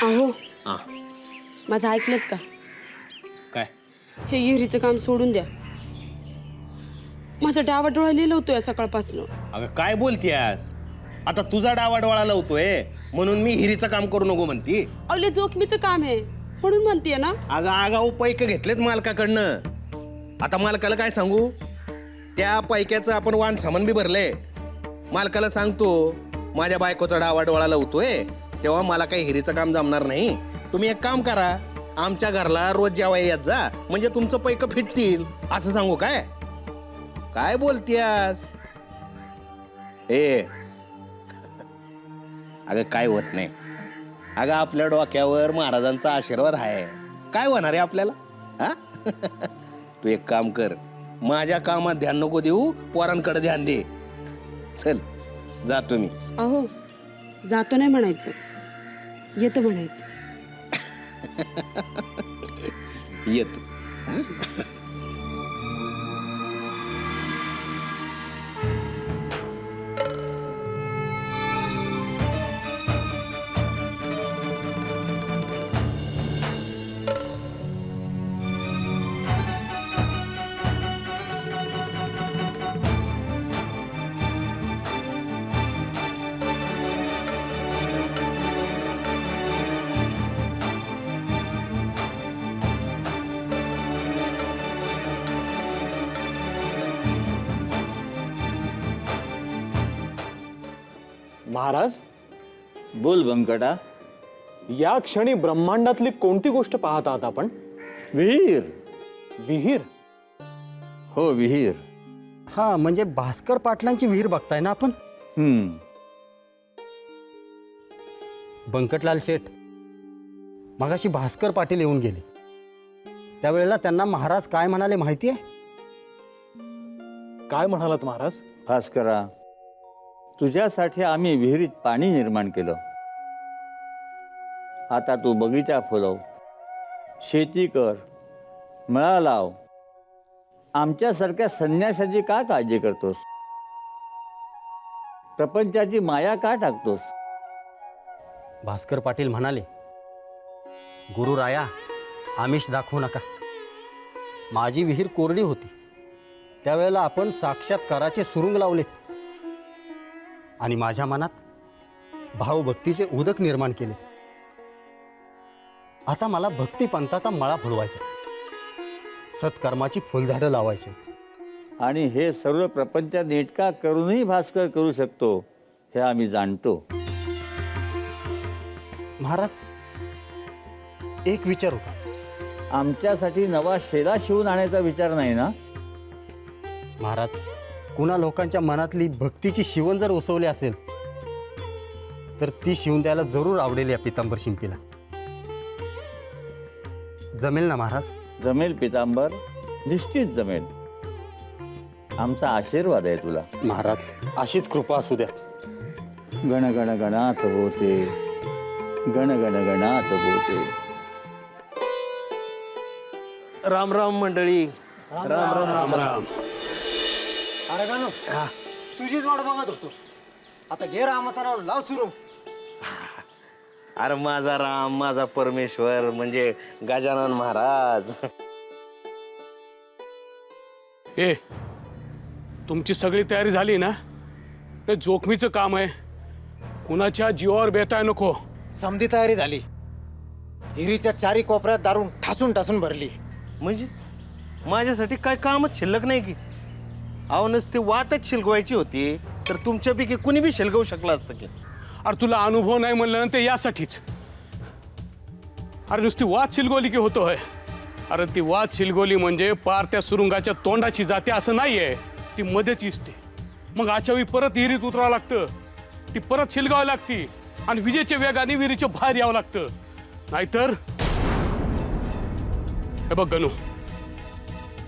अहो हा माझं ऐकलत का? काय हे विहिरीचं काम सोडून द्या. माझा डावा डोळा लिहिलवतोय सकाळपासून. अगं काय बोलतीयास? आता तुझा डावाडोळा लावतोय म्हणून मी हिरीचं काम करू नको म्हणती? अवले जोखमीचं काम आहे म्हणून म्हणतीये ना. अगं आगाऊ पैके घेतलेत मालकाकडनं. आता मालकाला काय सांगू? त्या पैक्याचं आपण वाण सामान बी भरलंय. मालकाला सांगतो माझ्या बायकोचा डावाडोळा लावतोय तेव्हा मला काही हिरीचं काम जमणार नाही. तुम्ही एक काम करा, आमच्या घरला रोज जेवाय येत जा म्हणजे तुमचं पैक फिटतील असं सांगू काय? काय बोलतीयास? अगं काय होत नाही. अगं आपल्या डोक्यावर महाराजांचा आशीर्वाद आहे. काय होणार आहे आपल्याला? हा तू एक काम कर, माझ्या कामात ध्यान नको देऊ, पोरांकडे ध्यान दे. चल जातो मी. अहो जातो नाही म्हणायचं, येतो म्हणायचं. येतो. महाराज, बोल व्यंकटा. या क्षणी ब्रह्मांडातली कोणती गोष्ट पाहत आहात आपण? विहीर. विहीर? हो विहीर. हा म्हणजे भास्कर पाटलांची विहीर बघताय ना आपण? बंकटलाल शेठ मगाशी भास्कर पाटील येऊन गेले. त्यावेळेला त्यांना महाराज काय म्हणाले माहिती आहे? काय म्हणालात महाराज? भास्करा, तुझ्यासाठी आम्ही विहिरीत पाणी निर्माण केलं. आता तू बगीचा फुलव, शेती कर, मळा लाव. आमच्यासारख्या संन्याशाची का काळजी करतोस? प्रपंचाची माया का टाकतोस? भास्कर पाटील म्हणाले, गुरुराया आमिष दाखवू नका. माझी विहीर कोरडी होती, त्यावेळेला आपण साक्षात्काराचे सुरुंग लावलेत आणि माझ्या मनात भावभक्तीचे उदक निर्माण केले. आता मला भक्तिपंथाचा मळा फुलवायचा, सत्कर्माची फुलझाडं लावायची. आणि हे सर्व प्रपंच नेटका करूनही भास्कर करू शकतो हे आम्ही जाणतो. महाराज एक विचारू का? आमच्यासाठी नवा शेला शिवून आणायचा विचार नाही ना? महाराज, कुणा लोकांच्या मनातली भक्तीची शिवण जर उसवली असेल तर ती शिवून द्यायला जरूर आवडेल या पितांबर शिंपीला. जमेल ना महाराज? जमेल पितांबर, निश्चित जमेल. आमचा आशीर्वाद आहे तुला. महाराज अशीच कृपा असू द्या. गण गण गणात बोते, गण गण गणात बोते. राम राम मंडळी. राम राम राम राम. अरे गानो, तुझीच वाट बघत होतो. आता घे रामाचा नाव लाव सुरू. अरे माझा राम, माझा परमेश्वर म्हणजे गजानन महाराज. ए, तुमची सगळी तयारी झाली ना? हे जोखमीचं काम आहे, कुणाच्या जीवावर बेताय नको. समधी तयारी झाली. हिरीच्या चारी कोपऱ्यात दारून ठासून ठासून भरली. म्हणजे माझ्यासाठी काय कामच शिल्लक नाही की? अहो नसते वातच शिलगवायची होती तर तुमच्यापैकी कुणी बी शिलगवू शकलं असतं की. अरे तुला अनुभव नाही म्हणलं ना ते यासाठीच. अरे नुसती वाद शिलगोली की होतोय? अरे ती वाद शिलगोली म्हणजे पार त्या सुरुंगाच्या तोंडाची जाते असं नाहीये. ती मध्येच इसते, मग अशावेळी परत विहिरीत उतरावं लागतं, ती परत शिलगावी लागती आणि विजेच्या वेगाने विहिरीच्या बाहेर यावं लागतं. नाहीतर हे बघ गणू,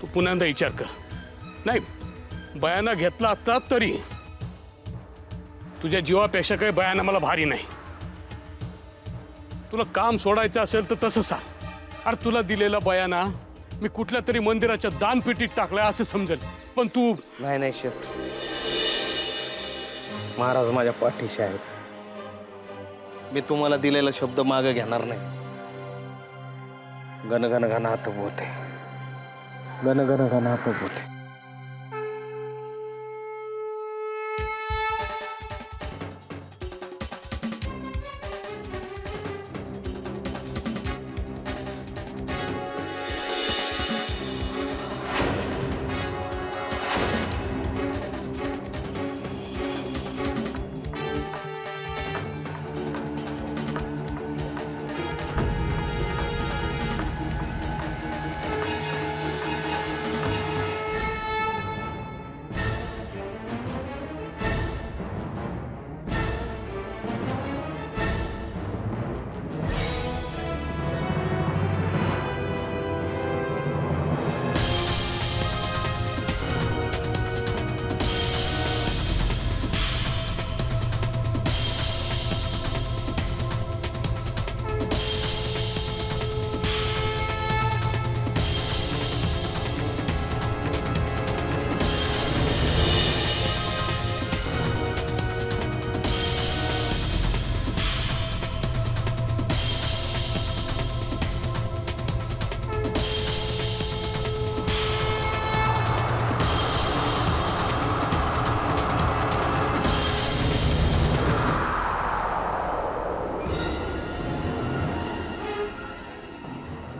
तू पुन्हा विचार कर. नाही बयाना घेतला असता तरी तुझ्या जीवापेक्षा काही बयाना मला भारी नाही. तुला काम सोडायचं असेल तर तसं सांग. अरे तुला दिलेला बयाना मी कुठल्या तरी मंदिराच्या दानपेटीत टाकलाय असं समजेल, पण तू नाही नाही शेठ, महाराज माझ्या पाठीशी आहेत. मी तुम्हाला दिलेला शब्द मागे घेणार नाही. गण गण गणात बोते, गण गण गणात बोते.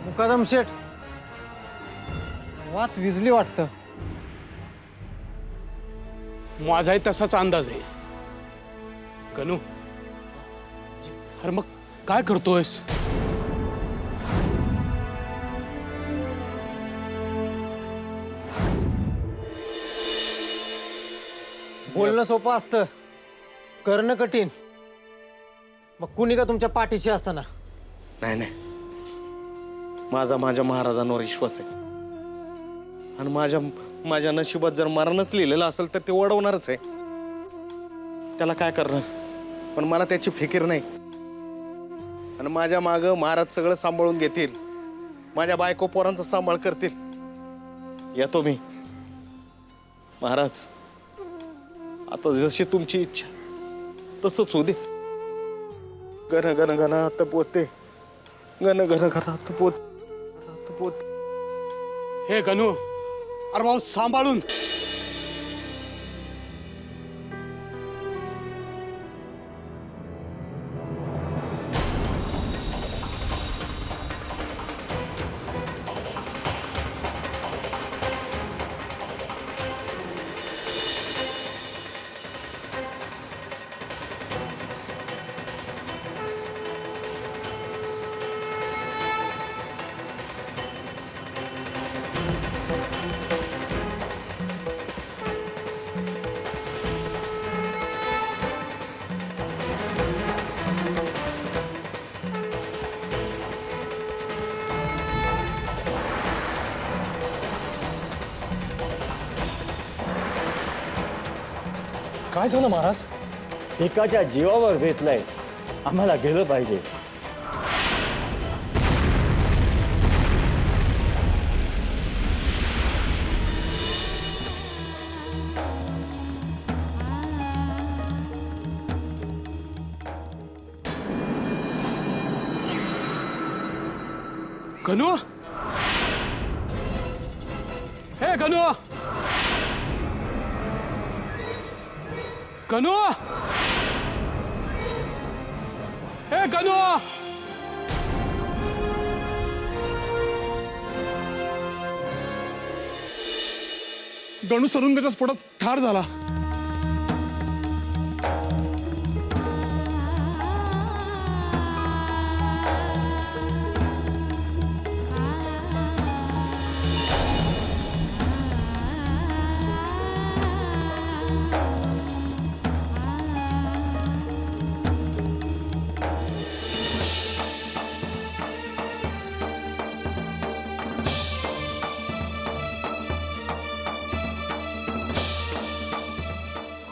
मुकादम शेठ, वात विजली वाटतं. माझाही तसाच अंदाज आहे. गणू, अरे मग काय करतोयस? बोलणं सोपं असतं, करणं कठीण. मग कुणी का तुमच्या पाठीशी असना? नाही नाही, माझा माझ्या महाराजांवर विश्वास आहे. आणि माझ्या नशिबात जर मरणच लिहिलेलं असेल तर ते ओढवणारच आहे. त्याला काय करणार, पण मला त्याची फिकीर नाही. आणि माझ्या मागं महाराज सगळं सांभाळून घेतील, माझ्या बायको पोरांचा सांभाळ करतील. येतो मी. महाराज, आता जशी तुमची इच्छा तसंच होऊ दे. गण गण गणात पोते, गण गण गणात पोते. हे गणू, अरे भाऊ सांभाळून. काय झालं महाराज? एकाच्या जीवावर बेतलंय, आम्हाला गेलं पाहिजे. गणू, हे गणू, गणू, हे गणू. गणू सरुंगाच्या स्फोटात ठार झाला.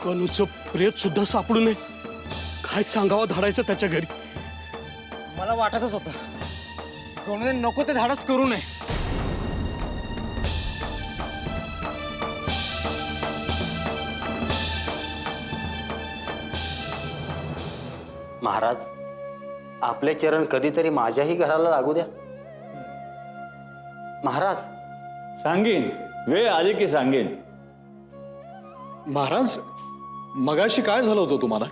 गणूचं प्रेत सुद्धा सापडू नये. काय सांगावं धाडायचं त्याच्या घरी. मला वाटतच होतं, गणूने नको ते धाडस करू नये. महाराज, आपले चरण कधीतरी माझ्याही घराला लागू द्या महाराज. सांगेन, वेळ आली की सांगेन. महाराज, मगाशी काय झालं होतं तुम्हाला?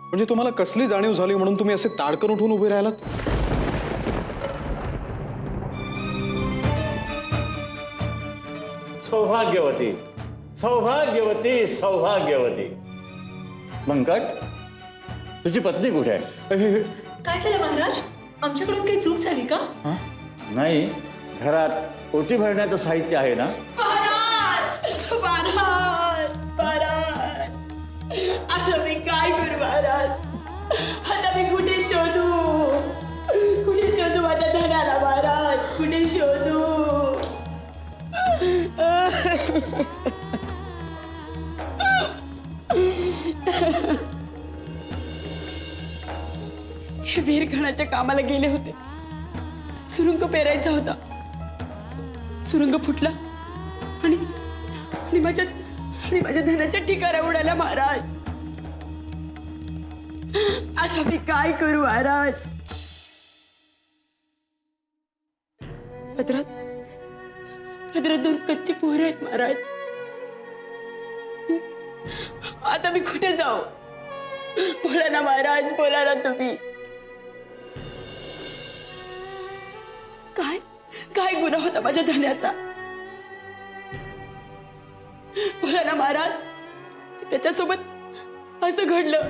म्हणजे तुम्हाला कसली जाणीव झाली म्हणून तुम्ही असे ताडकन उठून उभे राहिलात? सौभाग्यवती, सौभाग्यवती, सौभाग्यवती. व्यंकट, तुझी पत्नी कुठे आहे? काय झालं महाराज? आमच्याकडून काही चूक झाली का? नाही, घरात ओटी भरण्याचं साहित्य आहे ना? महाराज, महाराज, महाराज, आता मी काय करू महाराज? आता मी कुठे शोधू माझ्या धनाला महाराज? कुठे शोधू? हे विहीरखणाच्या कामाला गेले होते. सुरुंग पेरायचा होता. सुरुंग फुटला आणि माझ्या धनाच्या ठिकाऱ्या उडाल्या महाराज. आता मी काय करू महाराज? पदरात 2 कच्ची पोरं आहेत महाराज. आता मी कुठे जाऊ? बोला ना महाराज, बोला ना तुम्ही. काय गुन्हा होता माझ्या धन्याचा? बोला ना महाराज, त्याच्यासोबत असं घडलं.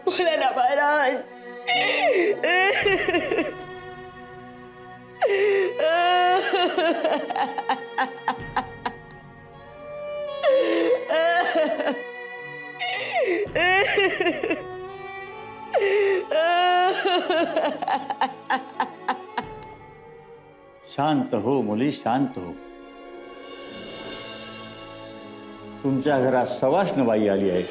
बोला ना महाराज. शांत हो मुली, शांत हो. तुमच्या घरात सवाष्णबाई आली आहे.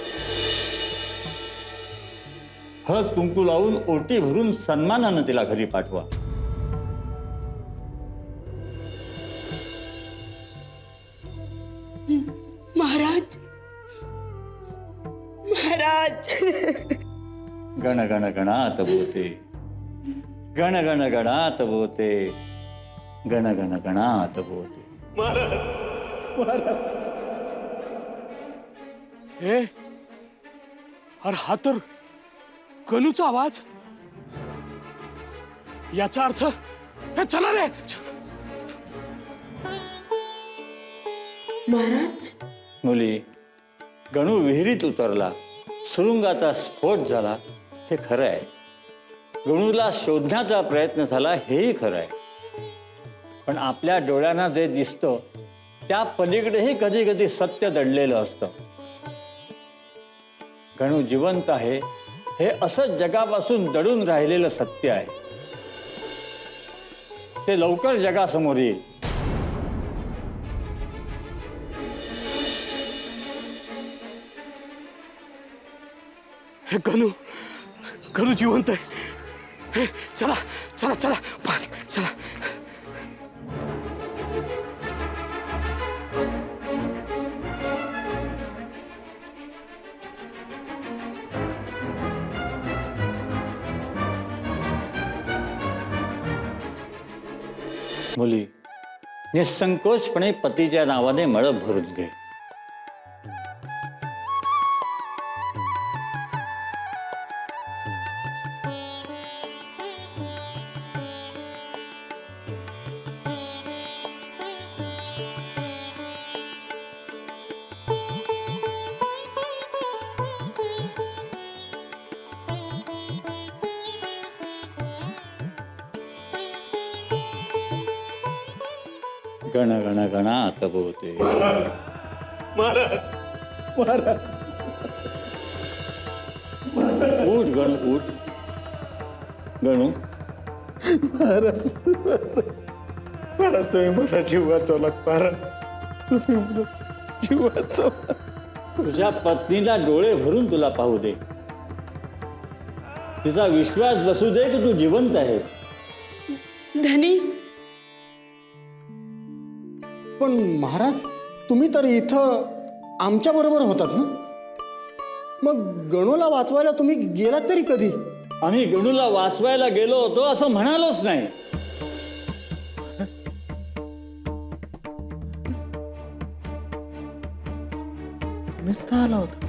हळद कुंकू लावून ओटी भरून सन्मानानं तिला घरी पाठवा. महाराज, महाराज. गण गण गणात बोते, गण गण गणात बोते, गण गण गणात बोते. हे अरे हा तर गणूचा आवाज. याचा अर्थ हे चला रे. महाराज, मुली, गणू विहिरीत उतरला, सुरुंगाचा स्फोट झाला, हे खरं आहे. गणूला शोधण्याचा प्रयत्न झाला, हेही खरं आहे. पण आपल्या डोळ्यांना जे दिसतं त्या पलीकडेही कधी कधी सत्य दडलेलं असतं. गणू जिवंत आहे हे असंच जगापासून दडून राहिलेलं सत्य आहे. ते लवकर जगासमोर येईल. हे गणू जिवंत आहे. हे चला चला चला चला. मुली, निसंकोचपणे पतीच्या नावाने मळप भरून घे. गण गण गणात बोते. उठ गणू, उठ गणू. तुम्ही मला जीव वाचवला. जीव वाचवला. तुझ्या पत्नीला डोळे भरून तुला पाहू दे. तिचा विश्वास बसू दे की तू जिवंत आहे. धनी, पण महाराज, तुम्ही तर इथं आमच्या बरोबर होतात ना? मग गणूला वाचवायला तुम्ही गेलात तरी कधी? आम्ही गणूला वाचवायला गेलो होतो असं म्हणालोच नाही. तुम्हीच का आला होता?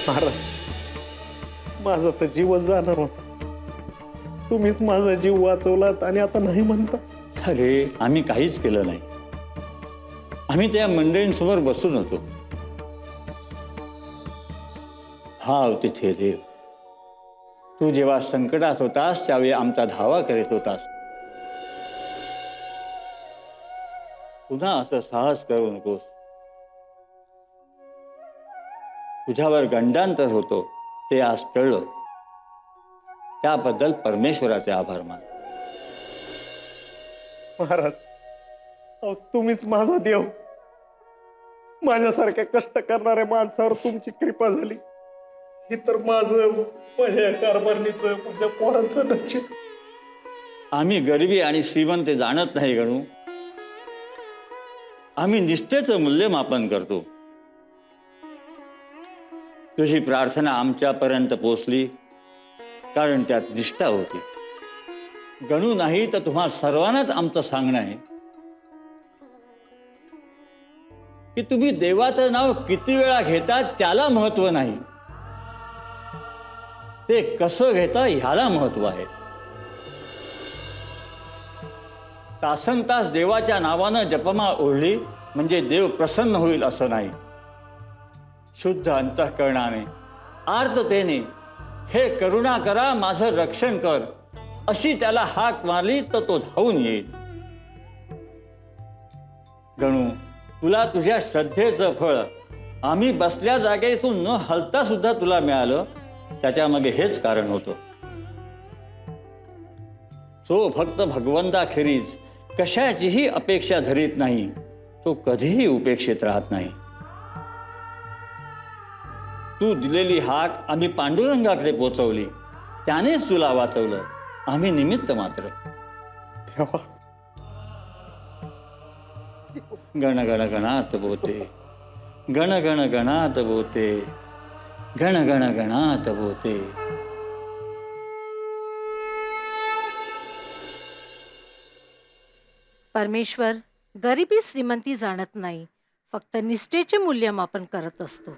महाराज, माझा तर जीवच जाणार होता. तुम्हीच माझा जीव वाचवलात आणि आता नाही म्हणता. अरे आम्ही काहीच केलं नाही. आम्ही त्या मंडळींसमोर बसून होतो. हाव तिथे देव, तू जेव्हा संकटात होतास त्यावेळी आमचा धावा करीत होतास. पुन्हा असं साहस करू नकोस. तुझ्यावर गंडांतर होतो ते आज टळलं. त्याबद्दल परमेश्वराचे आभार मान. महाराज, अहो, तुम्हीच माझा देव. माझ्यासारख्या कष्ट करणाऱ्या माणसावर तुमची कृपा झाली. हे तर माझं, माझ्या कारभारणीचं, माझ्या पोरांचं नशीब. आम्ही गरिबी आणि श्रीमंत जाणत नाही गणू. आम्ही निष्ठेचं मूल्यमापन करतो. तुझी प्रार्थना आमच्यापर्यंत पोचली कारण त्यात निष्ठा होती. गणू नाही तर तुम्हा सर्वांनाच आमचं सांगणं आहे की तुम्ही देवाचं नाव किती वेळा घेता त्याला महत्व नाही, ते कसं घेता ह्याला महत्व आहे. तासनतास देवाच्या नावानं जपमा ओढली म्हणजे देव प्रसन्न होईल असं नाही. शुद्ध अंतःकरणाने, आर्ततेने, हे करुणा करा माझं रक्षण कर अशी त्याला हाक मारली तर तो धावून येईल. गणू, तुला तुझ्या श्रद्धेचं फळ आम्ही बसल्या जागेतून न हलता सुद्धा तुला मिळालं. त्याच्यामागे हेच कारण होतं. जो भक्त भगवंताखेरीज कशाचीही अपेक्षा धरीत नाही तो कधीही उपेक्षित राहत नाही. तू दिलेली हाक आम्ही पांडुरंगाकडे पोचवली, त्यानेच तुला वाचवलं. आम्ही निमित्त मात्र. देवा, गण गण गणात बोते, गण गण गणात बोते, गण गण गणात बोते. परमेश्वर गरिबी श्रीमंती जाणत नाही, फक्त निष्ठेचे मूल्यमापन करत असतो.